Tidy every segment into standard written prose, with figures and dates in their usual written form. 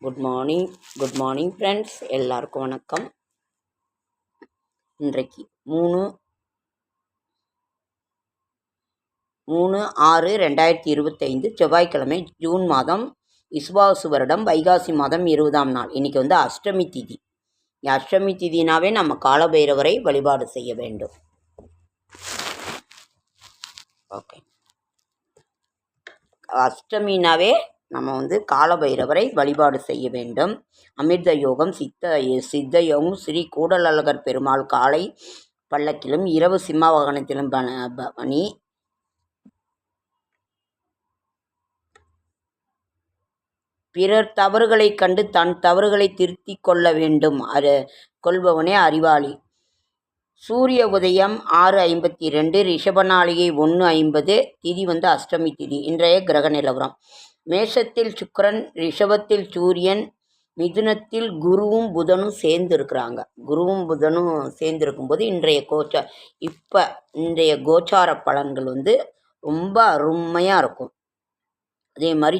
Good morning friends, எல்லாருக்கும் வணக்கம். இன்றைக்கு 3/6/2025 செவ்வாய்க்கிழமை, ஜூன் மாதம், விசுவாசு வருடம், வைகாசி மாதம் 20ஆம் நாள். இன்றைக்கி வந்து அஷ்டமி திதி. அஷ்டமி திதினாவே நம்ம காலபைரவரை வழிபாடு செய்ய வேண்டும். ஓகே, அஷ்டமினாவே நம்ம வந்து காலபைரவரை வழிபாடு செய்ய வேண்டும். அமிர்த யோகம், சித்த யோகம், ஸ்ரீ கூடலழகர் பெருமாள் காலை பல்லக்கிலும் இரவு சிம்ம வாகனத்திலும் பணி. பிறர் தவறுகளை கண்டு தன் தவறுகளை திருத்தி கொள்ள வேண்டும். கொள்பவனே அறிவாளி. சூரிய உதயம் 6:52, ரிஷபநாளிகை 1:50, திதி வந்து அஷ்டமி திதி. இன்றைய கிரக நிலவரம்: மேஷத்தில் சுக்கிரன், ரிஷபத்தில் சூரியன், மிதுனத்தில் குருவும் புதனும் சேர்ந்து இருக்கிறாங்க. குருவும் புதனும் சேர்ந்து இருக்கும்போது இன்றைய கோச்சார பலன்கள் வந்து ரொம்ப அருமையாக இருக்கும். அதே மாதிரி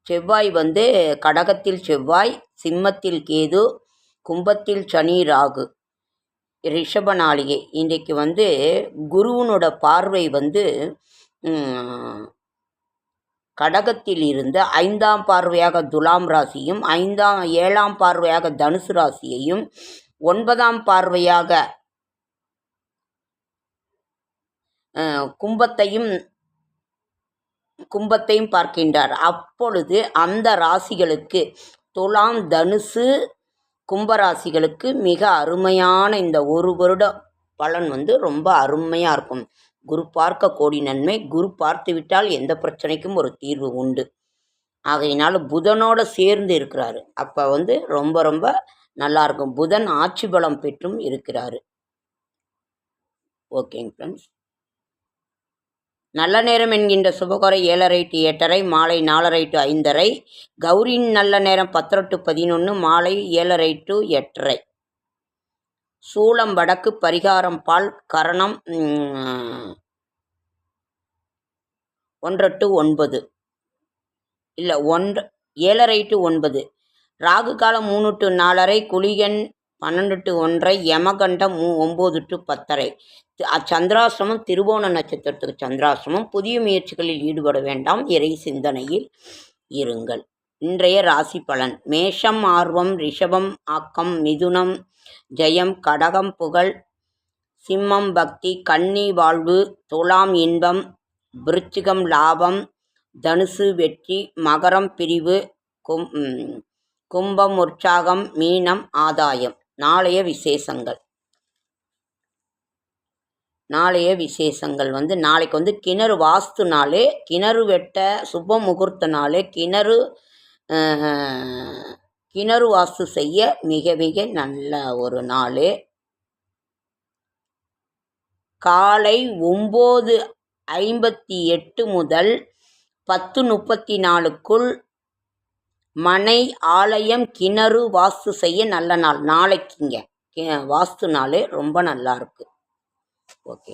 செவ்வாய் வந்து கடகத்தில் செவ்வாய், சிம்மத்தில் கேது, கும்பத்தில் சனி ராகு. ரிஷப நாளிகை இன்றைக்கு வந்து குருவனோட பார்வை வந்து கடகத்தில் இருந்து 5ஆம் பார்வையாக துலாம் ராசியும், 7ஆம் பார்வையாக தனுசு ராசியையும், 9ஆம் பார்வையாக கும்பத்தையும் பார்க்கின்றார். அப்பொழுது அந்த ராசிகளுக்கு, துலாம், தனுசு, கும்பராசிகளுக்கு மிக அருமையான இந்த ஒரு வருட பலன் வந்து ரொம்ப அருமையாக இருக்கும். குரு பார்க்க கோடி நன்மை. குரு பார்த்து விட்டால் எந்த பிரச்சனைக்கும் ஒரு தீர்வு உண்டு. ஆகையினால புதனோட சேர்ந்து இருக்கிறாரு. அப்போ வந்து ரொம்ப ரொம்ப நல்லா இருக்கும். புதன் ஆட்சி பலம் பெற்றும் இருக்கிறாரு. ஓகேங்க ஃப்ரெண்ட்ஸ், நல்ல நேரம் என்கின்ற சுபகோரை 7:30 to 8:30, மாலை 4:30 to 5:30. கௌரியின் நல்ல நேரம் 10:00 to 11, மாலை 7:30 to 8:30. சூளம் வடக்கு, பரிகாரம் பால், கரணம் 1 to 9, இல்லை 7:30 to 9. ராகு காலம் 3 to 4:30, குளிகன் 12 to 1:30, யமகண்டம் 9 to 10:30. சந்திராசிரமம் திருவோண நட்சத்திரத்துக்கு சந்திராசிரமம். புதிய முயற்சிகளில் ஈடுபட வேண்டாம், இறை சிந்தனையில் இருங்கள். இன்றைய ராசி பலன்: மேஷம் ஆர்வம், ரிஷபம் ஆக்கம், மிதுனம் ஜெயம், கடகம் புகழ், சிம்மம் பக்தி, கன்னி வாழ்வு, துலாம் இன்பம், விருச்சிகம் லாபம், தனுசு வெற்றி, மகரம் பிரிவு, கும்பம் உற்சாகம், மீனம் ஆதாயம். நாளைய விசேஷங்கள் வந்து நாளைக்கு வந்து கிணறு வாஸ்து நாள், கிணறு வெட்ட சுப முகூர்த்த நாள், கிணறு வாஸ்து செய்ய மிக மிக நல்ல ஒரு நாள். காலை 9:58 முதல் 10:34க்குள் மனை, ஆலயம், கிணறு வாஸ்து செய்ய நல்ல நாள். நாளைக்குங்க வாஸ்து நாள் ரொம்ப நல்லா இருக்கு. ஓகே,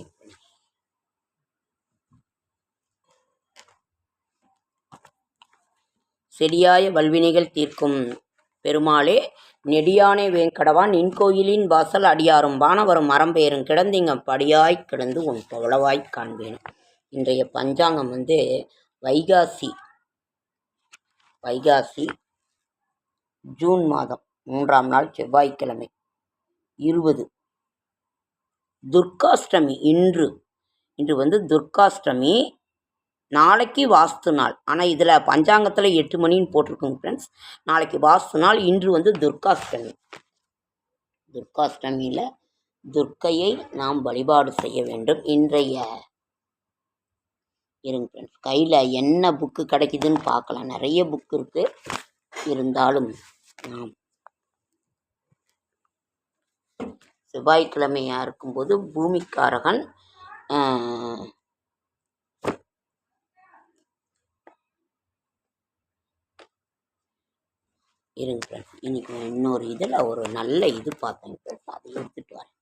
செடியாய வல்வினைகள் தீர்க்கும் பெருமாளே, நெடியானை வேங்கடவா, நின் கோயிலின் வாசல் அடியாரும் வானவரும் மரம்பெயரும் கிடந்திங்கம் படியாய் கிடந்து உன் பவளவாய் காண்பேனும். இன்றைய பஞ்சாங்கம் வந்து வைகாசி ஜூன் மாதம் 3ஆம் நாள், செவ்வாய்க்கிழமை 20. துர்காஷ்டமி. இன்று வந்து துர்காஷ்டமி. நாளைக்கு வாஸ்து நாள். ஆனால் இதில் பஞ்சாங்கத்தில் 8 மணின்னு போட்டிருக்குங்க ஃப்ரெண்ட்ஸ். நாளைக்கு வாஸ்து நாள். இன்று வந்து துர்காஷ்டமி. துர்காஷ்டமியில் துர்க்கையை நாம் வழிபாடு செய்ய வேண்டும். இருங்க ஃப்ரெண்ட்ஸ், கையில் என்ன புக்கு கிடைக்குதுன்னு பார்க்கலாம். நிறைய புக்கு இருக்குது. இருந்தாலும் நாம் செவ்வாய்க்கிழமையாக இருக்கும்போது பூமிக்காரகன் இருங்க ஃப்ரெண்ட்ஸ், இன்னைக்கு இன்னொரு இதில் ஒரு நல்ல இது பார்த்தேங்க ஃப்ரெண்ட்ஸ், அதை எடுத்துகிட்டு வரேன்.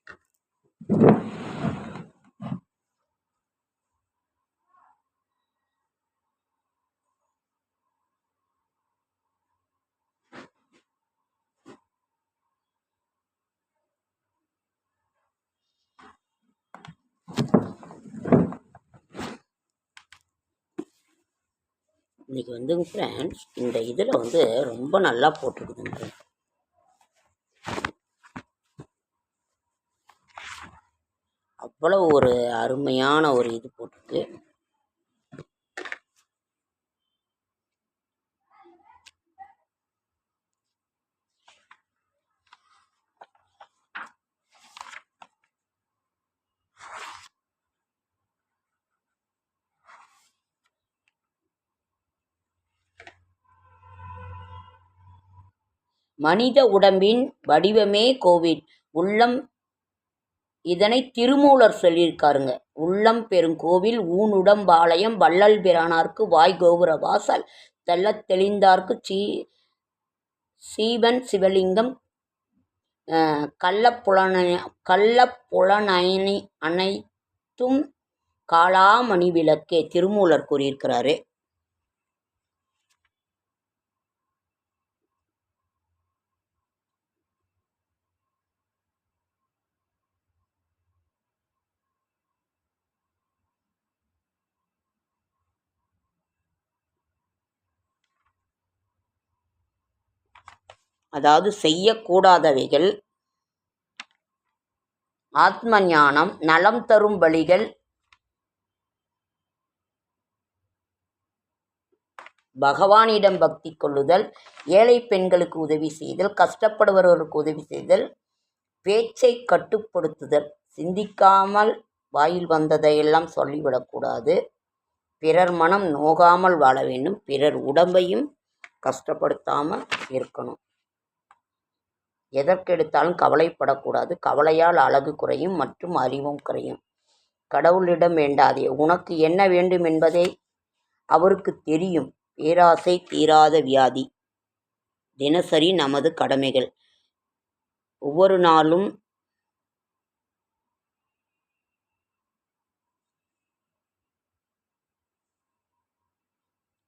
இன்றைக்கி வந்துங்க ஃப்ரெண்ட்ஸ், இந்த இதில் வந்து ரொம்ப நல்லா போட்டிருக்குதுங்க. அவ்வளோ ஒரு அருமையான ஒரு இது போட்டிருக்கு. மனித உடம்பின் வடிவமே கோவில். உள்ளம் இதனை திருமூலர் சொல்லியிருக்காருங்க. உள்ளம் பெருங்கோவில் ஊனுடம்பாளையம் வள்ளல் பிரானார்க்கு வாய் கோபுர வாசல் தெள்ளத் தெளிந்தார்க்கு சீவன் சிவலிங்கம் கள்ளப்புலனயனி அனைத்தும் காளாமணி விளக்கே. திருமூலர் கூறியிருக்கிறாரு. அதாவது செய்யக்கூடாதவைகள், ஆத்ம ஞானம், நலம் தரும் வழிகள், பகவானிடம் பக்தி கொள்ளுதல், ஏழை பெண்களுக்கு உதவி செய்தல், கஷ்டப்படுபவர்களுக்கு உதவி செய்தல், பேச்சை கட்டுப்படுத்துதல், சிந்திக்காமல் வாயில் வந்ததையெல்லாம் சொல்லிவிடக்கூடாது, பிறர் மனம் நோகாமல் வாழ வேண்டும், பிறர் உடம்பையும் கஷ்டப்படுத்தாமல் இருக்கணும், எதற்கெடுத்தாலும் கவலைப்படக்கூடாது, கவலையால் அழகு குறையும் மற்றும் அறிவும் குறையும், கடவுளிடம் வேண்டாதே, உனக்கு என்ன வேண்டும் என்பதை அவருக்கு தெரியும், பேராசை தீராத வியாதி. தினசரி நமது கடமைகள். ஒவ்வொரு நாளும்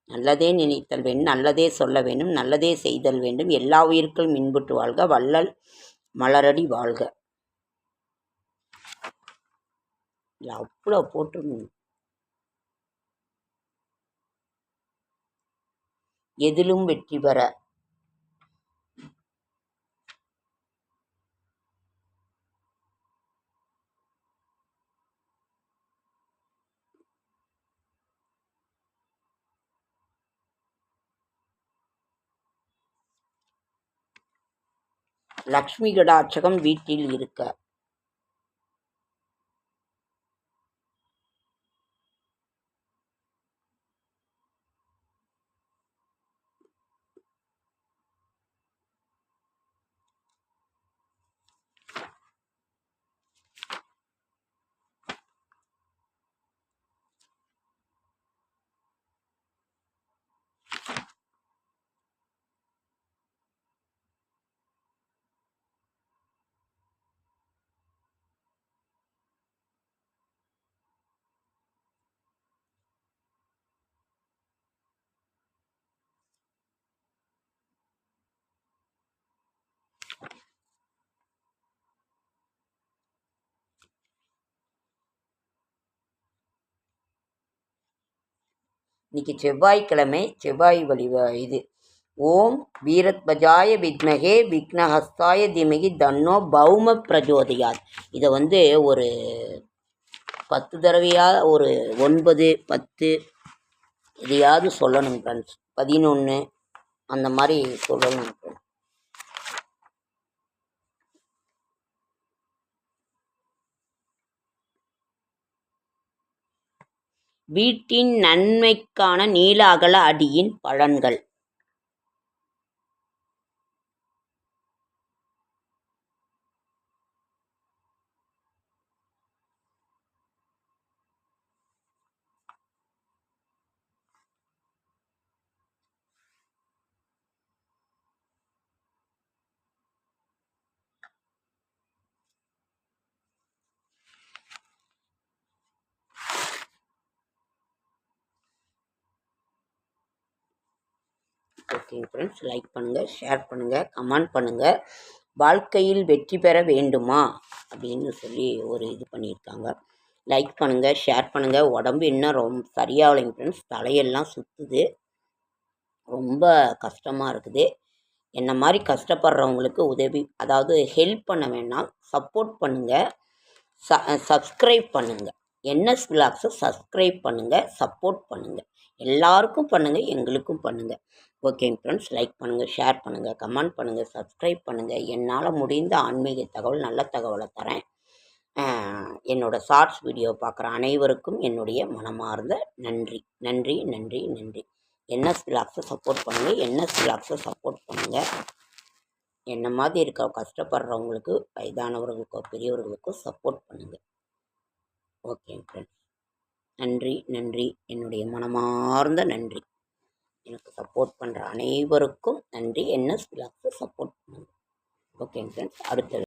நல்லதே நினைத்தல் வேண்டும், நல்லதே சொல்ல வேண்டும், நல்லதே செய்தல் வேண்டும், எல்லா உயிர்களும் மின்புற்று வாழ்க, வள்ளல் மலரடி வாழ்க. இல்லை அவ்வளோ போட்டிருந்தோம். எதிலும் வெற்றி பெற லக்ஷ்மி கடாட்சகம் வீட்டில் இருக்க. இன்னைக்கு செவ்வாய்க்கிழமை, செவ்வாய் இது ஓம் வீரத்வஜாய வித்மகே விக்னஹஸ்தாய தீமகி தன்னோ பௌம பிரஜோதயாத். இதை வந்து ஒரு 10 தடவையாக, ஒரு 9, 10 இதையாவது சொல்லணும் ஃப்ரெண்ட்ஸ். 11 அந்த மாதிரி சொல்லணும். வீட்டின் நன்மைக்கான நீள அகல அடியின் பலன்கள். ஓகேங்க ஃப்ரெண்ட்ஸ், லைக் பண்ணுங்கள், ஷேர் பண்ணுங்கள், கமெண்ட் பண்ணுங்கள். வாழ்க்கையில் வெற்றி பெற வேண்டுமா அப்படின்னு சொல்லி ஒரு இது பண்ணியிருக்காங்க. லைக் பண்ணுங்கள், ஷேர் பண்ணுங்கள். உடம்பு இன்னும் ரொம்ப சரியாகலைங்க ஃப்ரெண்ட்ஸ், தலையெல்லாம் சுற்றுது. ரொம்ப கஷ்டமாக இருக்குது. என்ன மாதிரி கஷ்டப்படுறவங்களுக்கு உதவி, அதாவது ஹெல்ப் பண்ண வேணாம், சப்போர்ட் பண்ணுங்கள். சப்ஸ்கிரைப் பண்ணுங்கள். என்எஸ் விலாக்ஸை சப்ஸ்கிரைப் பண்ணுங்கள், சப்போர்ட் பண்ணுங்கள். எல்லாருக்கும் பண்ணுங்கள், எங்களுக்கும் பண்ணுங்கள். ஓகேங்க ஃப்ரெண்ட்ஸ், லைக் பண்ணுங்கள், ஷேர் பண்ணுங்கள், கமெண்ட் பண்ணுங்கள், சப்ஸ்கிரைப் பண்ணுங்கள். என்னால் முடிந்த ஆன்மீக தகவல், நல்ல தகவலை தரேன். என்னோடய ஷார்ட்ஸ் வீடியோ பார்க்குற அனைவருக்கும் என்னுடைய மனமார்ந்த நன்றி நன்றி நன்றி நன்றி. என்எஸ் விலாக்ஸை சப்போர்ட் பண்ணுங்கள், என்எஸ் விலாக்ஸை சப்போர்ட் பண்ணுங்கள். என்ன மாதிரி இருக்க கஷ்டப்படுறவங்களுக்கு, வயதானவர்களுக்கோ பெரியவர்களுக்கோ சப்போர்ட் பண்ணுங்கள். ஓகே ஃப்ரெண்ட்ஸ், நன்றி நன்றி, என்னுடைய மனமார்ந்த நன்றி. எனக்கு சப்போர்ட் பண்ணுற அனைவருக்கும் நன்றி. என்எஸ் விலாக்ஸை சப்போர்ட் பண்ணுங்கள். ஓகே ஃப்ரெண்ட்ஸ், அடுத்தது